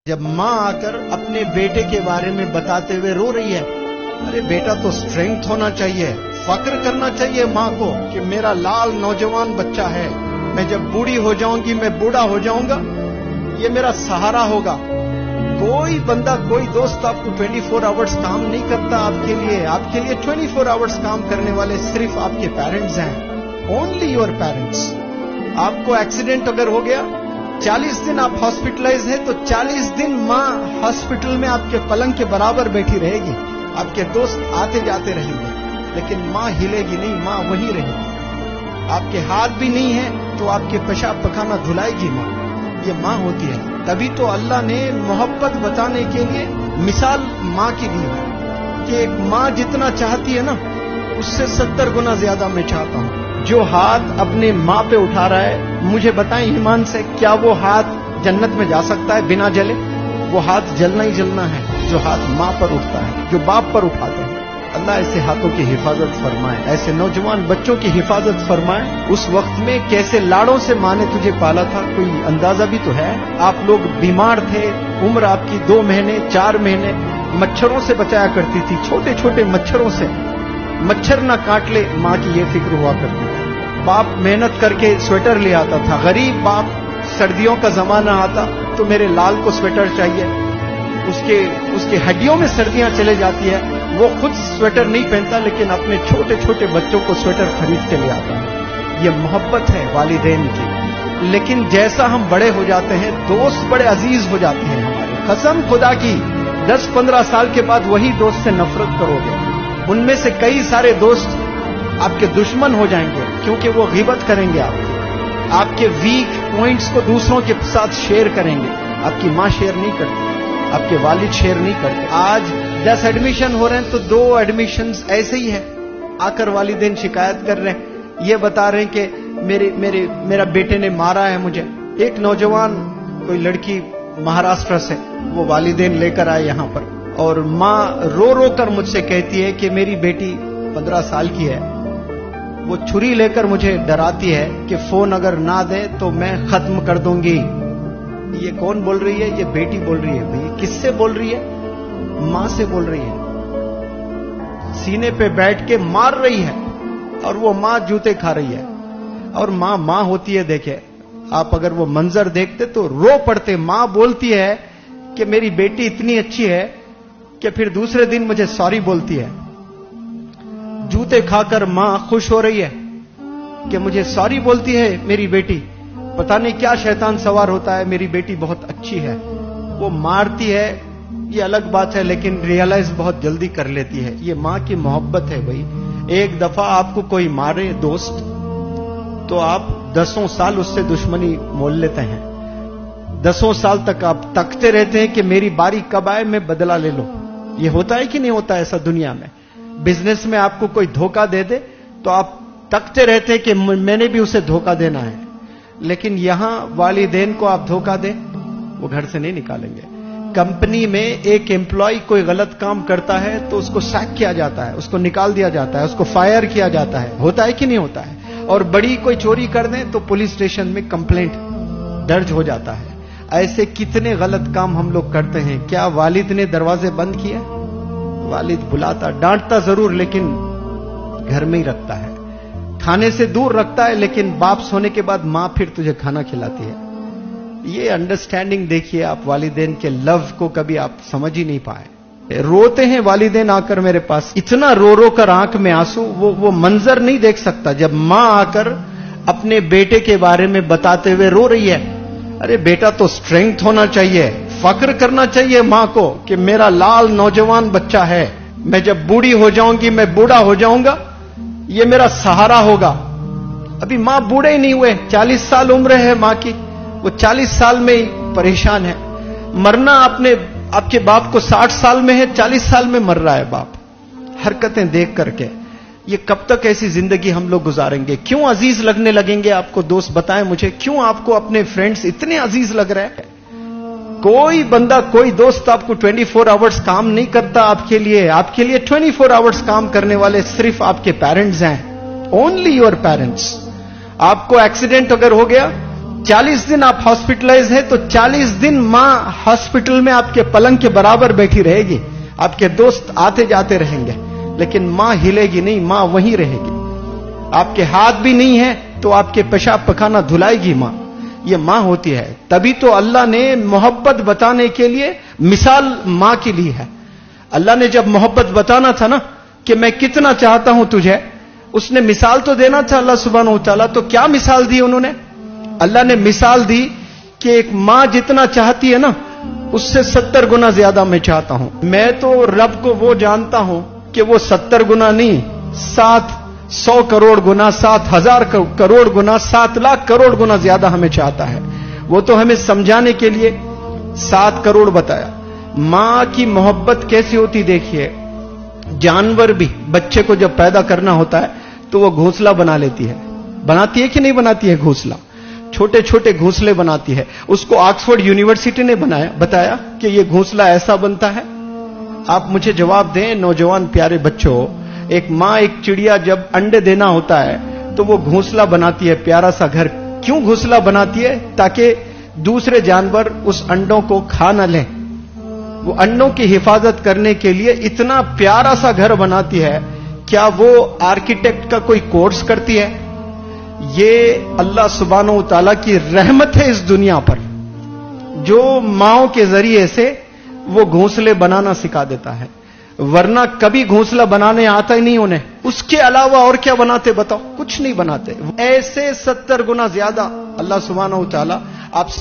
जब माँ आकर अपने बेटे के बारे में बताते हुए रो रही है, अरे बेटा तो स्ट्रेंथ होना चाहिए, फक्र करना चाहिए माँ को कि मेरा लाल नौजवान बच्चा है, मैं जब बूढ़ी हो जाऊंगी, मैं बूढ़ा हो जाऊंगा, ये मेरा सहारा होगा। कोई बंदा, कोई दोस्त आपको 24 आवर्स काम नहीं करता आपके लिए 24 आवर्स काम करने वाले सिर्फ आपके पेरेंट्स हैं, ओनली योर पेरेंट्स। आपको एक्सीडेंट अगर हो गया, 40 दिन आप हॉस्पिटलाइज हैं, तो 40 दिन माँ हॉस्पिटल में आपके पलंग के बराबर बैठी रहेगी, आपके दोस्त आते जाते रहेंगे, लेकिन माँ हिलेगी नहीं, माँ वहीं रहेगी। आपके हाथ भी नहीं है तो आपके पेशाब पखाना धुलाएगी माँ, ये माँ होती है। तभी तो अल्लाह ने मोहब्बत बताने के लिए मिसाल माँ की दी है कि एक माँ जितना चाहती है ना, उससे 70 गुना ज्यादा मैं चाहता हूँ। जो हाथ अपने माँ पे उठा रहा है, मुझे बताएं ईमान से, क्या वो हाथ जन्नत में जा सकता है बिना जले? वो हाथ जलना ही जलना है जो हाथ माँ पर उठता है, जो बाप पर उठाते हैं। अल्लाह ऐसे हाथों की हिफाजत फरमाए, ऐसे नौजवान बच्चों की हिफाजत फरमाए। उस वक्त में कैसे लाड़ों से माँ ने तुझे पाला था, कोई अंदाजा भी तो है। आप लोग बीमार थे, उम्र आपकी 2 महीने 4 महीने, मच्छरों से बचाया करती थी, छोटे छोटे मच्छरों से, मच्छर ना काट ले, माँ की ये फिक्र हुआ करती थी। बाप मेहनत करके स्वेटर ले आता था, गरीब बाप, सर्दियों का जमाना आता तो मेरे लाल को स्वेटर चाहिए, उसके हड्डियों में सर्दियां चले जाती है, वो खुद स्वेटर नहीं पहनता, लेकिन अपने छोटे छोटे बच्चों को स्वेटर खरीद के ले आता है। ये मोहब्बत है वालिदैन की। लेकिन जैसा हम बड़े हो जाते हैं, दोस्त बड़े अजीज हो जाते हैं हमारे। कसम खुदा की, 10-15 साल के बाद वही दोस्त से नफरत करोगे, उनमें से कई सारे दोस्त आपके दुश्मन हो जाएंगे, क्योंकि वो ग़ीबत करेंगे आपके वीक पॉइंट्स को दूसरों के साथ शेयर करेंगे। आपकी माँ शेयर नहीं करती, आपके वालिद शेयर नहीं करते। आज 10 एडमिशन हो रहे हैं तो 2 एडमिशंस ऐसे ही है, आकर वालिदैन शिकायत कर रहे हैं, ये बता रहे हैं कि मेरा बेटे ने मारा है मुझे। एक नौजवान, कोई लड़की महाराष्ट्र से, वो वालिदैन लेकर आए यहां पर, और माँ रो रो कर मुझसे कहती है कि मेरी बेटी 15 साल की है, वो छुरी लेकर मुझे डराती है कि फोन अगर ना दे तो मैं खत्म कर दूंगी। ये कौन बोल रही है? ये बेटी बोल रही है। भाई किससे बोल रही है? मां से बोल रही है, सीने पे बैठ के मार रही है, और वो मां जूते खा रही है। और मां होती है। देखे आप, अगर वो मंजर देखते तो रो पड़ते। मां बोलती है कि मेरी बेटी इतनी अच्छी है कि फिर दूसरे दिन मुझे सॉरी बोलती है। जूते खाकर मां खुश हो रही है कि मुझे सॉरी बोलती है मेरी बेटी। पता नहीं क्या शैतान सवार होता है, मेरी बेटी बहुत अच्छी है। वो मारती है, ये अलग बात है, लेकिन रियलाइज बहुत जल्दी कर लेती है। ये मां की मोहब्बत है भाई। एक दफा आपको कोई मारे दोस्त, तो आप 10 साल उससे दुश्मनी मोल लेते हैं। 10 साल तक आप तकते रहते हैं कि मेरी बारी कब आए, मैं बदला ले लो। ये होता है कि नहीं होता ऐसा दुनिया में? बिजनेस में आपको कोई धोखा दे दे तो आप तकते रहते हैं कि मैंने भी उसे धोखा देना है। लेकिन यहां वालिदैन को आप धोखा दें, वो घर से नहीं निकालेंगे। कंपनी में एक एम्प्लॉय कोई गलत काम करता है तो उसको सैक किया जाता है, उसको निकाल दिया जाता है, उसको फायर किया जाता है। होता है कि नहीं होता है? और बड़ी कोई चोरी कर दें तो पुलिस स्टेशन में कंप्लेंट दर्ज हो जाता है। ऐसे कितने गलत काम हम लोग करते हैं। क्या वालिद ने दरवाजे बंद किए? वालिद बुलाता, डांटता जरूर, लेकिन घर में ही रखता है, खाने से दूर रखता है, लेकिन बाप सोने के बाद मां फिर तुझे खाना खिलाती है। ये अंडरस्टैंडिंग देखिए आप, वालिदैन के लव को कभी आप समझ ही नहीं पाए। रोते हैं वालिदैन आकर मेरे पास, इतना रो रो कर आंख में आंसू, वो मंजर नहीं देख सकता। जब मां आकर अपने बेटे के बारे में बताते हुए रो रही है, अरे बेटा तो स्ट्रेंथ होना चाहिए, फक्र करना चाहिए मां को कि मेरा लाल नौजवान बच्चा है, मैं जब बूढ़ी हो जाऊंगी, मैं बूढ़ा हो जाऊंगा, ये मेरा सहारा होगा। अभी मां बूढ़े ही नहीं हुए, 40 साल उम्र है मां की, वो 40 साल में ही परेशान है। मरना आपके बाप को 60 साल में है, 40 साल में मर रहा है बाप। हरकतें देख करके ये कब तक ऐसी जिंदगी हम लोग गुजारेंगे? क्यों अजीज लगने लगेंगे आपको दोस्त? बताएं मुझे, क्यों आपको अपने फ्रेंड्स इतने अजीज लग रहे हैं? कोई बंदा, कोई दोस्त आपको 24 आवर्स काम नहीं करता आपके लिए 24 आवर्स काम करने वाले सिर्फ आपके पेरेंट्स हैं, ओनली योर पेरेंट्स। आपको एक्सीडेंट अगर हो गया, 40 दिन आप हॉस्पिटलाइज हैं तो 40 दिन मां हॉस्पिटल में आपके पलंग के बराबर बैठी रहेगी, आपके दोस्त आते जाते रहेंगे, लेकिन मां हिलेगी नहीं, मां वहीं रहेगी। आपके हाथ भी नहीं है तो आपके पेशाब पखाना धुलाएगी मां, ये मां होती है। तभी तो अल्लाह ने मोहब्बत बताने के लिए मिसाल मां की ली है। अल्लाह ने जब मोहब्बत बताना था ना कि मैं कितना चाहता हूं तुझे, उसने मिसाल तो देना था अल्लाह सुब्हानहू तआला। तो क्या मिसाल दी उन्होंने? अल्लाह ने मिसाल दी कि एक मां जितना चाहती है ना, उससे 70 गुना ज्यादा मैं चाहता हूं। मैं तो रब को वो जानता हूं कि वो 70 गुना नहीं, 700 करोड़ गुना, 7,000 करोड़ गुना, 7 लाख करोड़ गुना ज्यादा हमें चाहता है। वो तो हमें समझाने के लिए 7 करोड़ बताया। मां की मोहब्बत कैसी होती देखिए। जानवर भी बच्चे को जब पैदा करना होता है तो वो घोंसला बना लेती है, बनाती है कि नहीं बनाती है? घोंसला, छोटे छोटे घोंसले बनाती है। उसको ऑक्सफोर्ड यूनिवर्सिटी ने बताया कि ये घोंसला ऐसा बनता है। आप मुझे जवाब दें नौजवान प्यारे बच्चों, एक मां, एक चिड़िया जब अंडे देना होता है तो वो घोंसला बनाती है, प्यारा सा घर। क्यों घोंसला बनाती है? ताकि दूसरे जानवर उस अंडों को खा न लें। वो अंडों की हिफाजत करने के लिए इतना प्यारा सा घर बनाती है। क्या वो आर्किटेक्ट का कोई कोर्स करती है? ये अल्लाह सुब्हानहू तआला की रहमत है इस दुनिया पर, जो माओं के जरिए से वो घोंसले बनाना सिखा देता है। वरना कभी घोंसला बनाने आता ही नहीं उन्हें। उसके अलावा और क्या बनाते बताओ? कुछ नहीं बनाते। ऐसे 70 गुना ज्यादा अल्लाह सुब्हानहू तआला आप